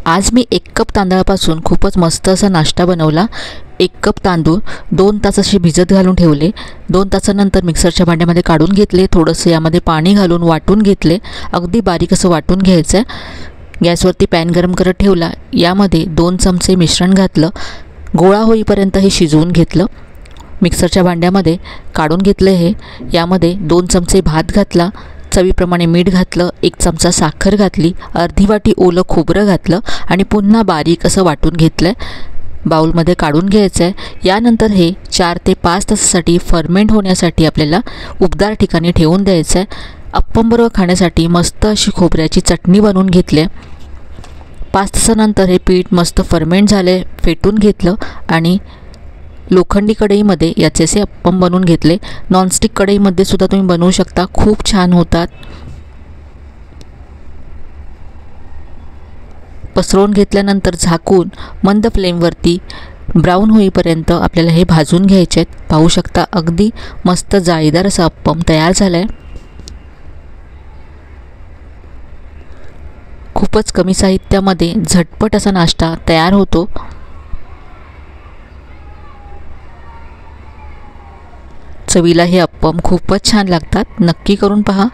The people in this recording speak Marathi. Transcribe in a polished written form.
आज मी 1 कप तांदळापासून खूपच मस्त असा नाश्ता बनवला। 1 कप तांदूळ 2 तास असे भिजत घालून ठेवले। 2 तासानंतर मिक्सरच्या भांड्यामध्ये काढून घेतले। थोडंसं यामध्ये पाणी घालून वाटून घेतले। अगदी बारीक असं वाटून घ्यायचं आहे। गॅसवरती पॅन गरम करत ठेवला। यामध्ये 2 चमचे मिश्रण घातलं। गोळा होईपर्यंत हे शिजवून घेतलं। मिक्सरच्या भांड्यामध्ये काढून घेतले हे। यामध्ये 2 चमचे भात घातला। चवीप्रमाणे मीठ घातलं। 1 चमचा साखर घातली। अर्धी वाटी ओलं खोबरं घातलं आणि पुन्हा बारीक असं वाटून घेतलं। बाउलमध्ये काढून घ्यायचं आहे। यानंतर हे 4 ते 5 तासासाठी फर्मेंट होण्यासाठी आपल्याला उबदार ठिकाणी ठेवून द्यायचं आहे। अप्पमबरोबर खाण्यासाठी मस्त अशी खोबऱ्याची चटणी बनवून घेतली। 5 तासानंतर हे पीठ मस्त फर्मेंट झाले। फेटून घेतलं आणि लोखंडी कढईमध्ये याचे असे अप्पम बनवून घेतले। नॉनस्टिक कढईमध्ये सुद्धा तुम्ही बनवू शकता, खूप छान होतात। पसरवून घेतल्यानंतर झाकून मंद फ्लेमवरती ब्राऊन होईपर्यंत आपल्याला हे भाजून घ्यायचे आहेत। पाहू शकता अगदी मस्त जाळीदार असा अप्पम तयार झाला आहे। खूपच कमी साहित्यामध्ये झटपट असा नाश्ता तयार होतो। चवीला हे अप्पम खूपच छान लागतात। नक्की करून पहा।